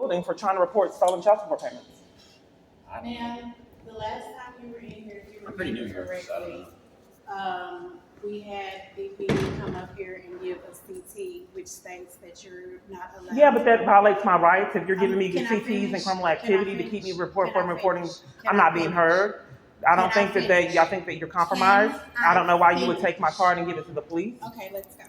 building for trying to report stolen child support payments. Ma'am, the last time you were in here, if you I'm pretty new remember here, so I don't correctly, we had DPD come up here and give a CT, which states that you're not allowed. Yeah, but that violates my rights. If you're giving me Can I CTs finish? and criminal Can I activity to finish? keep me Can from I reporting, finish? Can I'm I not being finish? heard. I don't Can I think that finish? y'all think that you're compromised. Can I don't know why you would finish? take my card and give it to the police. Okay, let's go.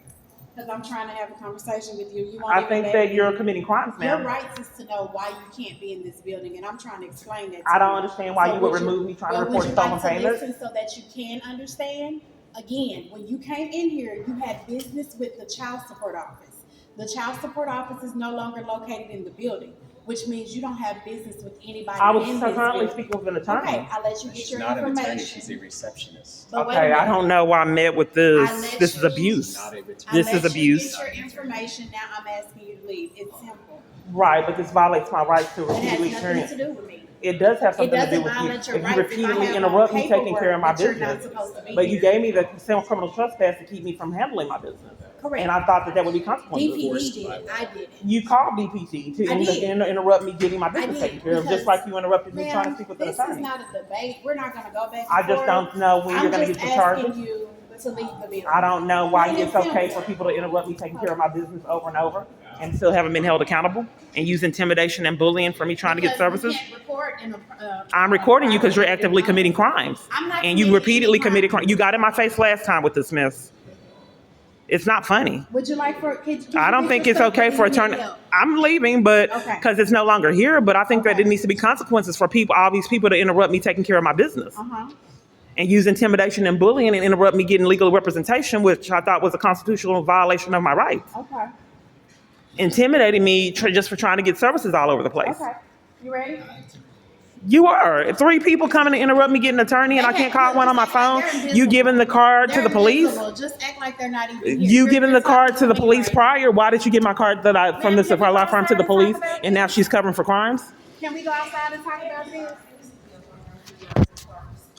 Because I'm trying to have a conversation with you. You I won't think even that let you're me. committing crimes, Your ma'am. rights is to know why you can't be in this building, and I'm trying to explain that to I don't you. understand why So you would remove me trying to well, report would you stolen like to payments. listen so that you can understand? Again, when you came in here, you had business with the child support office. The child support office is no longer located in the building, which means you don't have business with anybody I was in this currently building. speaking with an attorney. Okay, I'll let you get She's your not an attorney, information. she's a receptionist. But wait a Okay, I minute. don't know why I met with I this. let This is you- abuse. Not a return. This I is let abuse. You get your information. Now I'm asking you to leave. It's simple. Right, but this violates my rights to It has repeatedly nothing experience. to do with me. It does have It something to do doesn't with you. violate your If you rights if I repeatedly have interrupt me paperwork taking care of my that you're not business, supposed to be but you here. gave me the criminal trespass to keep me from handling my business. Correct. And I thought that would be consequences. DPD did. I didn't. You called DPT to I did. interrupt me getting my I business did, taken care of, because, just like you interrupted me trying to Ma'am, speak with an this is attorney. not a debate. We're not going to go back and I just forth. don't know when you're going to I'm get the just charges. asking you to leave the building. I don't know why Plain it's and okay simple. for people to interrupt me taking care of my business over and over and still haven't been held accountable and use intimidation and bullying for me trying to get Because services. you can't report in a, I'm recording you because you're actively committing crimes. I'm not And you committing repeatedly any committed crime. crimes. You got in my face last time with this mess. It's not funny. Would you like for? Can I don't you think it's okay for respectfully attorney. need help? I'm leaving, but Okay. because it's no longer here. But I think that Okay. it needs to be consequences for people, all these people, to interrupt me taking care of my business Uh-huh. and use intimidation and bullying and interrupt me getting legal representation, which I thought was a constitutional violation of my rights. Okay. Intimidating me just for trying to get services all over the place. Okay. You ready? You are. 3 people coming to interrupt me getting an attorney and I can't call one on my phone. You giving the card to They're the police? invisible. Just act like they're not even here. You You're- giving you're the card talking to the me police right prior? Why did you give my card from Ma'am, this can we law go firm to the outside and police talk about and now this? she's covering for crimes? now. Can we go outside and talk about this?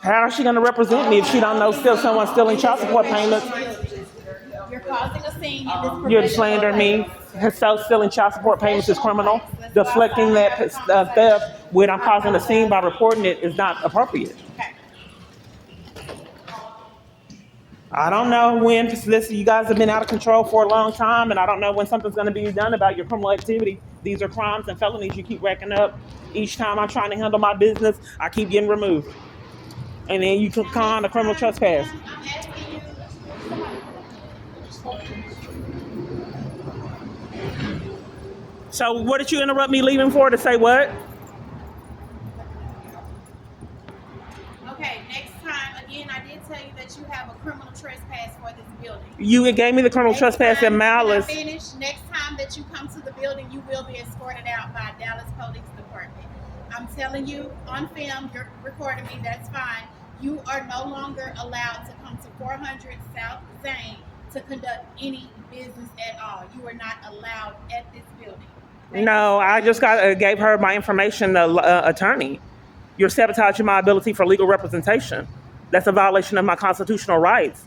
How is she going to represent me if she don't know someone's stealing child support payments? You're causing a scene in this You're professional slandering me. place. Herself stealing child support payments is criminal. Deflecting that theft when I'm causing a scene by reporting it is not appropriate. Okay. I don't know when. Listen, you guys have been out of control for a long time, and I don't know when something's going to be done about your criminal activity. These are crimes and felonies you keep racking up. Each time I'm trying to handle my business, I keep getting removed. And then you click on a criminal trespass. I'm asking you. So what did you interrupt me leaving for? To say what? Okay, next time, again, I did tell you that you have a criminal trespass for this building. You gave me the criminal Next trespass time- and malice. Can I finish? Next time that you come to the building, you will be escorted out by Dallas Police Department. I'm telling you on film, you're recording me, that's fine. You are no longer allowed to come to 400 South Zane to conduct any business at all. You are not allowed at this building. Thank No, I just gave her my information, the attorney. You're sabotaging my ability for legal representation. That's a violation of my constitutional rights.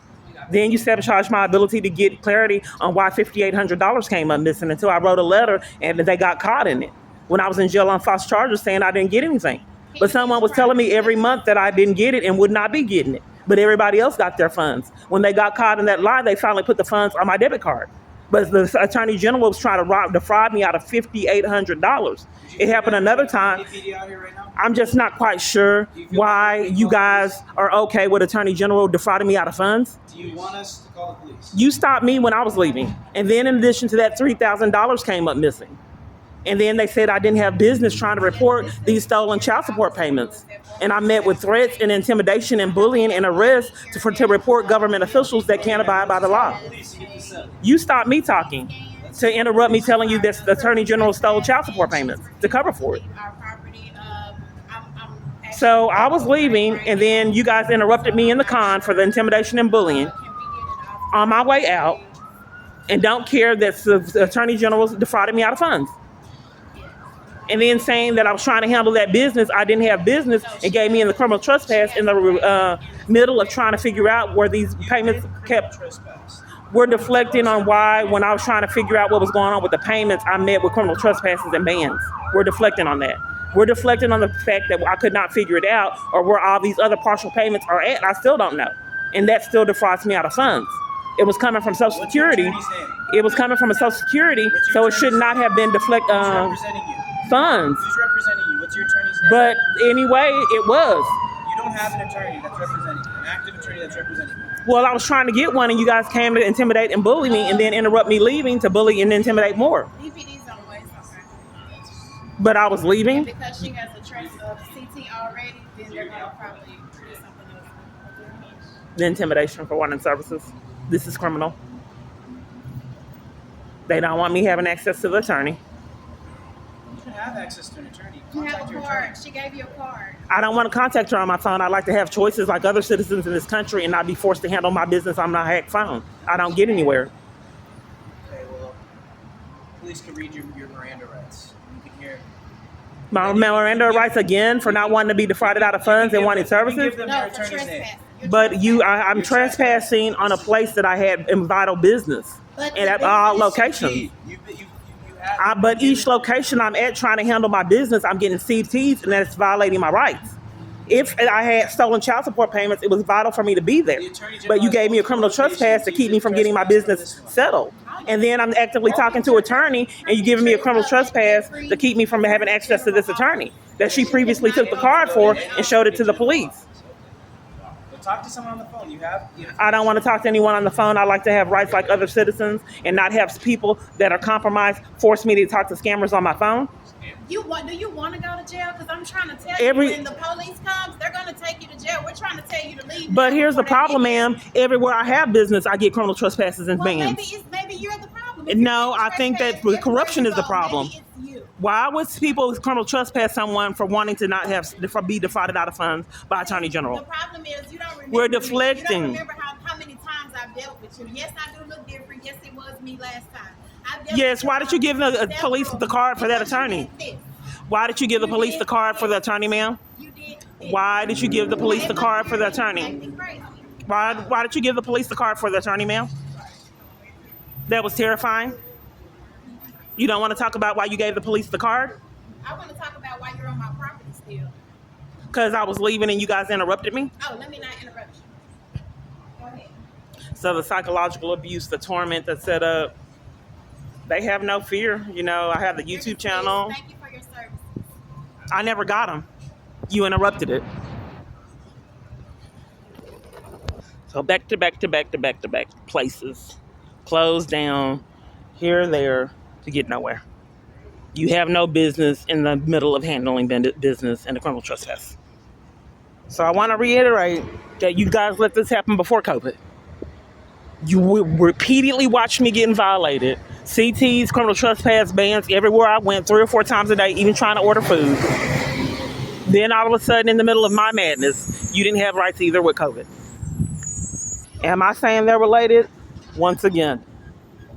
Then you sabotage my ability to get clarity on why $5,800 came up missing until I wrote a letter and they got caught in it when I was in jail on false charges saying I didn't get anything. But someone was telling me every month that I didn't get it and would not be getting it. But everybody else got their funds. When they got caught in that lie, they finally put the funds on my debit card. But the attorney general was trying to defraud me out of $5,800. It happened another time. DPD out here right now? I'm just not quite sure why you guys are okay with attorney general defrauding me out of funds. Do you want us to call the police? You stopped me when I was leaving. And then in addition to that, $3,000 came up missing. And then they said I didn't have business trying to report these stolen child support payments. And I met with threats and intimidation and bullying and arrest to report government officials that can't abide by the law. Police, you get this up. You stopped me talking to interrupt me telling you that the attorney general stole child support payments to cover for it. Our property, I'm So I was leaving, and then you guys interrupted me in the con for the intimidation and bullying Can we get it off? on my way out, and don't care that the attorney general defrauded me out of funds. And then saying that I was trying to handle that business, I didn't have business, and gave me in the criminal trespass in the middle of trying to figure out where these payments kept. Trespass. We're deflecting on why, when I was trying to figure out what was going on with the payments, I met with criminal trespasses and bans. We're deflecting on that. We're deflecting on the fact that I could not figure it out, or where all these other partial payments are at. I still don't know. And that still defrauds me out of funds. It was coming from Social What's your Security. attorney's name? It was coming from a Social Security, What's your so it should attorney's not have been Who's representing you? funds. Who's representing you? What's your attorney's name? But anyway, it was. You don't have an attorney that's representing you, an active attorney that's representing you. Well, I was trying to get one, and you guys came to intimidate and bully me, and then interrupt me leaving to bully and intimidate more. DPD's on the way, so But I was and leaving. because she has a trace of CT already, then they're gonna probably do something else. The intimidation for wanting services. This is criminal. They don't want me having access to the attorney. You can have access to an attorney. You Contact have a your card. attorney. She gave you a card. I don't want to contact her on my phone. I like to have choices like other citizens in this country and not be forced to handle my business on my hack phone. I don't get anywhere. Okay, well, police can read your Miranda rights. You can hear. My Miranda rights again for not wanting to be defrauded out of funds and wanting You services. can give them your No, for attorney's name. trespassing. You're But trespassing. I'm trespassing on a place that I had in vital business, But and the at all business- locations. You have. But each location I'm at trying to handle my business, I'm getting CTs, and that's violating my rights. If I had stolen child support payments, it was vital for me to be there. The Attorney General But you has gave me a multiple criminal trespass to locations. keep me from getting my business settled. And then I'm actively talking to attorney, and you giving me a criminal trespass to keep me from having access to this attorney that she previously took the card for and showed it to the police. But talk to someone on the phone. You have. I don't want to talk to anyone on the phone. I like to have rights like other citizens and not have people that are compromised force me to talk to scammers on my phone. Do you want to go to jail? Because I'm trying to tell Every- you, when the police comes, they're going to take you to jail. We're trying to tell you to leave. But now here's the before they problem, get here. ma'am. Everywhere I have business, I get criminal trespasses and Well, bans. maybe you're the problem. If No, you're I think that trespassing corruption is the everywhere you go, problem. maybe it's you. Why would people criminal trespass someone for wanting to not have be defrauded out of funds by Attorney The General? problem is you don't remember. We're me. You deflecting. don't remember how many times I've dealt with you. Yes, I do look different. Yes, it was me last time. I've dealt Yes, with why did you give the several- police the card for that because you attorney? did this. Why did you give the police the card for the attorney, ma'am? You did this. Why did you give the police the card for the attorney? Acting crazy. Why did you give the police the card for the attorney, ma'am? That was terrifying. You don't want to talk about why you gave the police the card? I want to talk about why you're on my property still. Because I was leaving and you guys interrupted me? Oh, let me not interrupt you. Go ahead. So the psychological abuse, the torment that's set up, they have no fear. You know, I have the YouTube channel. Thank you for your services. I never got them. You interrupted it. So back to back to back to back to back places. Closed down, here, there, to get nowhere. You have no business in the middle of handling business and a criminal trespass. So I want to reiterate that you guys let this happen before COVID. You repeatedly watched me getting violated. CTs, criminal trespass bans everywhere I went, 3 or 4 times a day, even trying to order food. Then all of a sudden, in the middle of my madness, you didn't have rights either with COVID. Am I saying they're related? Once again,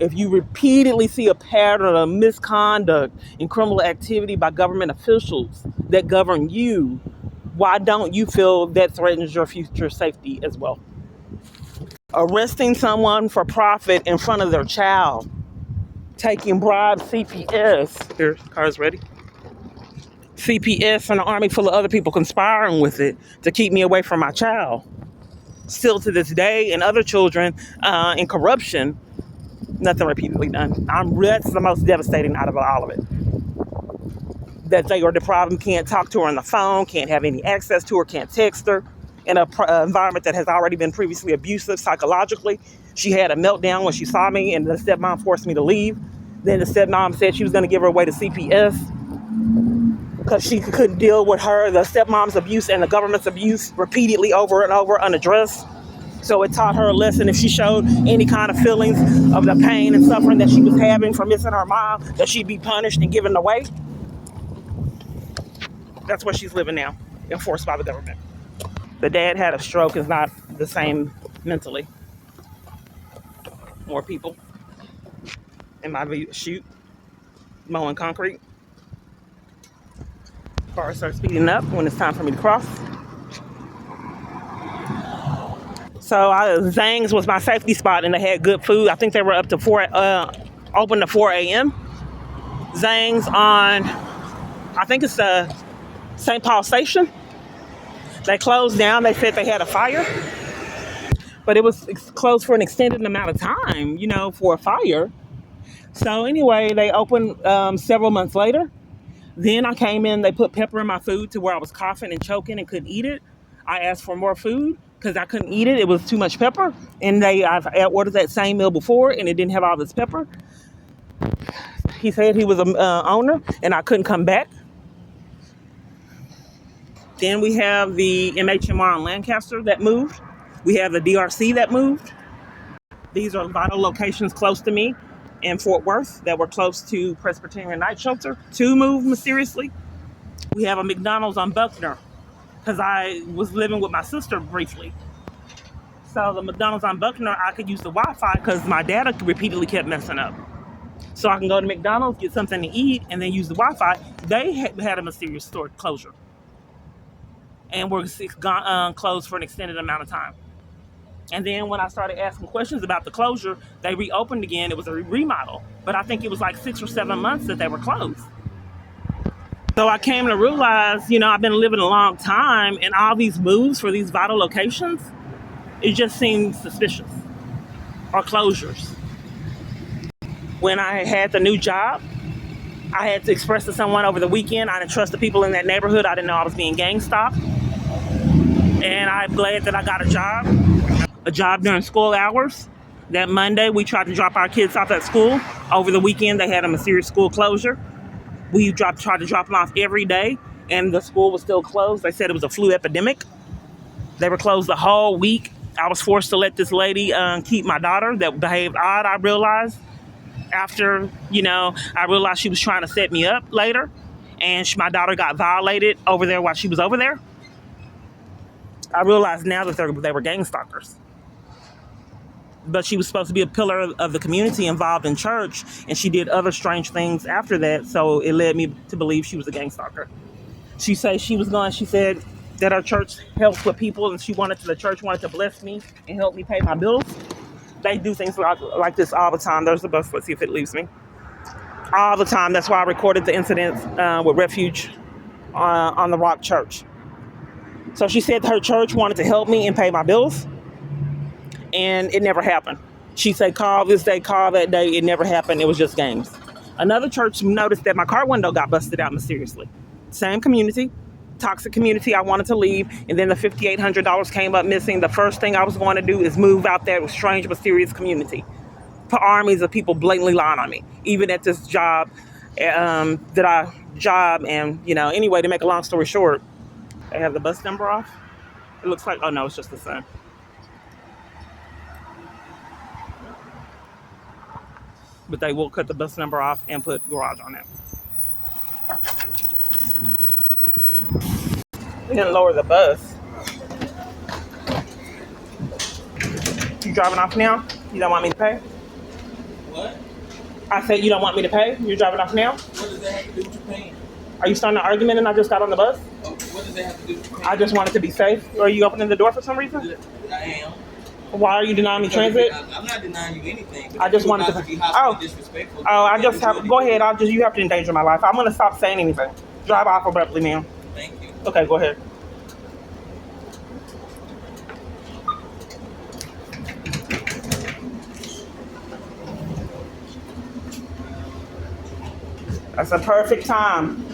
if you repeatedly see a pattern of misconduct and criminal activity by government officials that govern you, why don't you feel that threatens your future safety as well? Arresting someone for profit in front of their child, taking bribes, CPS, here, car's ready. CPS and an army full of other people conspiring with it to keep me away from my child. Still to this day, and other children in corruption, nothing repeatedly done. That's the most devastating out of all of it. That they are deprived and can't talk to her on the phone, can't have any access to her, can't text her. In an environment that has already been previously abusive psychologically. She had a meltdown when she saw me, and the stepmom forced me to leave. Then the stepmom said she was going to give her away to CPS because she couldn't deal with the stepmom's abuse and the government's abuse repeatedly over and over unaddressed. So it taught her a lesson. If she showed any kind of feelings of the pain and suffering that she was having from missing her mom, that she'd be punished and given away. That's where she's living now, enforced by the government. The dad had a stroke, is not the same mentally. More people in my view, shoot, mowing concrete. Cars start speeding up when it's time for me to cross. So Zang's was my safety spot, and they had good food. I think they were up to open to 4 a.m. Zang's on, I think it's the St. Paul Station. They closed down. They said they had a fire, but it was closed for an extended amount of time, for a fire. So anyway, they opened several months later. Then I came in, they put pepper in my food to where I was coughing and choking and couldn't eat it. I asked for more food because I couldn't eat it. It was too much pepper. And I've ordered that same meal before and it didn't have all this pepper. He said he was a owner and I couldn't come back. Then we have the MHMR in Lancaster that moved. We have the DRC that moved. These are vital locations close to me in Fort Worth that were close to Presbyterian Night Shelter. 2 moved mysteriously. We have a McDonald's on Buckner because I was living with my sister briefly. So the McDonald's on Buckner, I could use the Wi-Fi because my data repeatedly kept messing up. So I can go to McDonald's, get something to eat, and then use the Wi-Fi. They had a mysterious store closure. And were closed for an extended amount of time. And then when I started asking questions about the closure, they reopened again. It was a remodel. But I think it was like 6 or 7 months that they were closed. So I came to realize, I've been living a long time, and all these moves for these vital locations, it just seems suspicious. Or closures. When I had the new job, I had to express to someone over the weekend, I didn't trust the people in that neighborhood. I didn't know I was being gang stalked. And I'm glad that I got a job during school hours. That Monday, we tried to drop our kids off at school. Over the weekend, they had a mysterious school closure. We tried to drop them off every day, and the school was still closed. They said it was a flu epidemic. They were closed the whole week. I was forced to let this lady keep my daughter that behaved odd, I realized. After, I realized she was trying to set me up later, and my daughter got violated over there while she was over there. I realize now that they were gang stalkers. But she was supposed to be a pillar of the community involved in church, and she did other strange things after that, so it led me to believe she was a gang stalker. She said that our church helps with people, and the church wanted to bless me and help me pay my bills. They do things like this all the time. There's the bus. Let's see if it leaves me. All the time. That's why I recorded the incidents with Refuge on the Rock Church. So she said her church wanted to help me and pay my bills, and it never happened. She said, call this day, call that day. It never happened. It was just games. Another church noticed that my car window got busted out mysteriously. Same community, toxic community. I wanted to leave, and then the $5,800 came up missing. The first thing I was going to do is move out there with strange, mysterious community. Armies of people blatantly lying on me, even at this job, and anyway, to make a long story short, they have the bus number off. It looks like, oh no, it's just the sun. But they will cut the bus number off and put garage on it. They didn't lower the bus. You driving off now? You don't want me to pay? What? I said you don't want me to pay? You're driving off now? What does that have to do with you paying? Are you starting an argument and I just got on the bus? Oh, what does that have to do with you paying? I just wanted to be safe. Are you opening the door for some reason? I am. Why are you denying me transit? I'm not denying you anything. But I just wanted to be hostile, disrespectful. I just have. Go ahead. You have to endanger my life. I'm gonna stop saying anything. Drive off abruptly, ma'am. Thank you. Okay, go ahead. That's a perfect time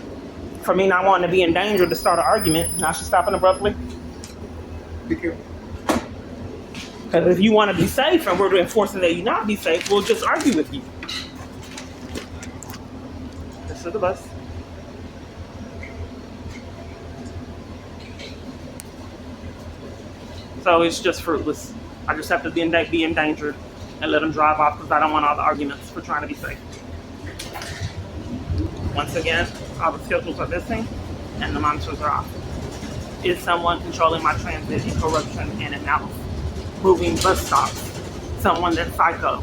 for me not wanting to be in danger to start an argument. Now she's stopping abruptly. Be careful. Because if you want to be safe and we're enforcing that you not be safe, we'll just argue with you. This is the bus. So it's just fruitless. I just have to be endangered and let them drive off because I don't want all the arguments for trying to be safe. Once again, all the schedules are missing and the monitors are off. Is someone controlling my transit in corruption and in malice? Moving bus stops, someone that's psycho,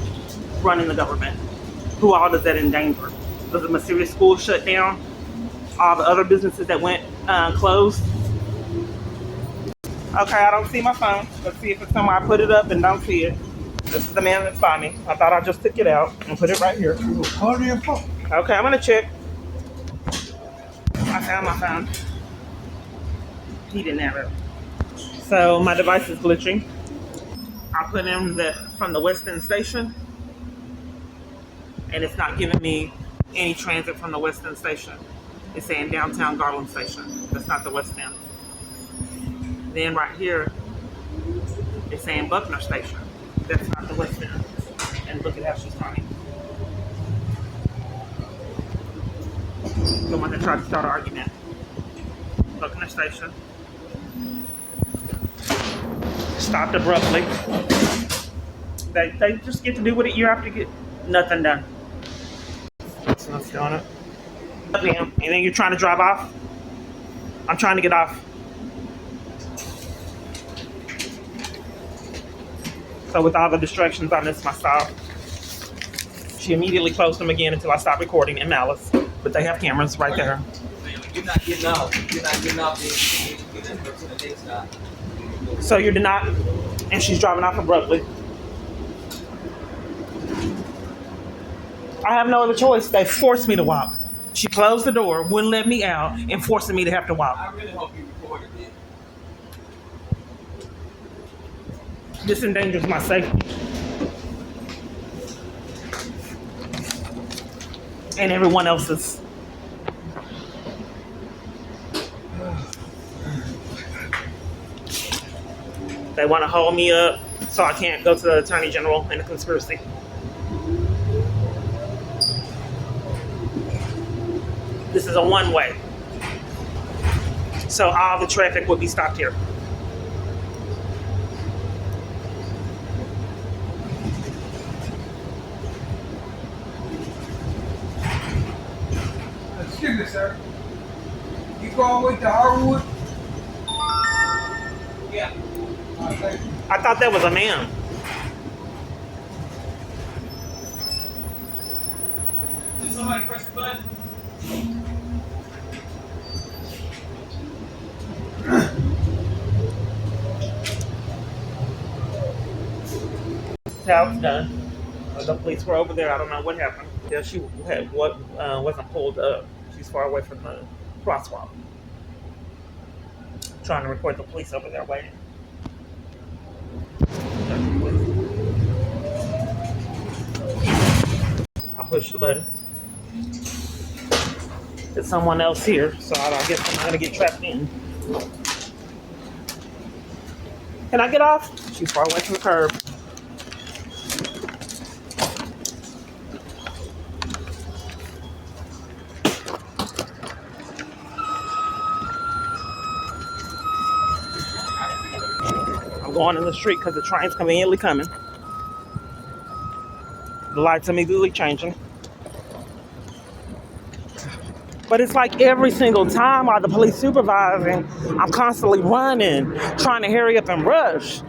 running the government. Who all does that endanger? Does the mysterious school shut down? All the other businesses that went closed? Okay, I don't see my phone. Let's see if it's somewhere I put it up and don't see it. This is the man that's by me. I thought I just took it out and put it right here. Call your phone. Okay, I'm gonna check. I found my phone. He didn't have it. So my device is glitching. I put in from the West End station, and it's not giving me any transit from the West End station. It's saying downtown Garland Station. That's not the West End. Then right here, it's saying Buckner Station. That's not the West End. And look at how she's turning. The one that tried to start an argument. Buckner Station. Stopped abruptly. They just get to do what you have to get. Nothing done. So that's doing it. And then you're trying to drive off. I'm trying to get off. So with all the distractions, I missed my stop. She immediately closed them again until I stopped recording in Malice. But they have cameras right there. You're not getting out. You're not getting out. You're getting to the next stop. So you're not, and she's driving off abruptly. I have no other choice. They forced me to walk. She closed the door, wouldn't let me out, and forcing me to have to walk. I really hope you recorded it. This endangers my safety. And everyone else's. They want to hold me up so I can't go to the Attorney General in a conspiracy. This is a one-way. So all the traffic would be stopped here. Excuse me, sir. You going with the Harwood? Yeah. Thank you. I thought that was a man. Did somebody press the button? That's how it's done. The police were over there. I don't know what happened. Yeah, she wasn't pulled up. She's far away from the crosswalk. Trying to record the police over there waiting. I push the button. There's someone else here, so I guess I'm gonna get trapped in. Can I get off? She's far away from the curb. I'm going in the street because the train's conveniently coming. The lights immediately changing. But it's like every single time while the police supervising, I'm constantly running, trying to hurry up and rush.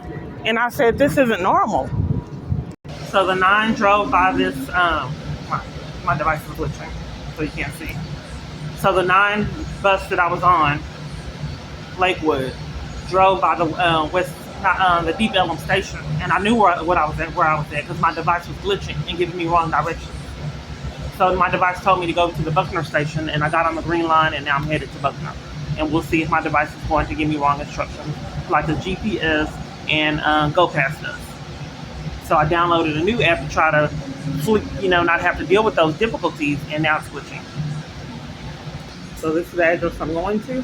And I said, this isn't normal. So the 9 drove by this, my device is glitching, so you can't see. So the 9 bus that I was on, Lakewood, drove by the the Deep Ellum station, and I knew where I was at, because my device was glitching and giving me wrong directions. So my device told me to go to the Buckner station, and I got on the green line, and now I'm headed to Buckner. And we'll see if my device is going to give me wrong instructions, like the GPS and GoPass does. So I downloaded a new app to try to, not have to deal with those difficulties, and now it's glitching. So this is the address I'm going to.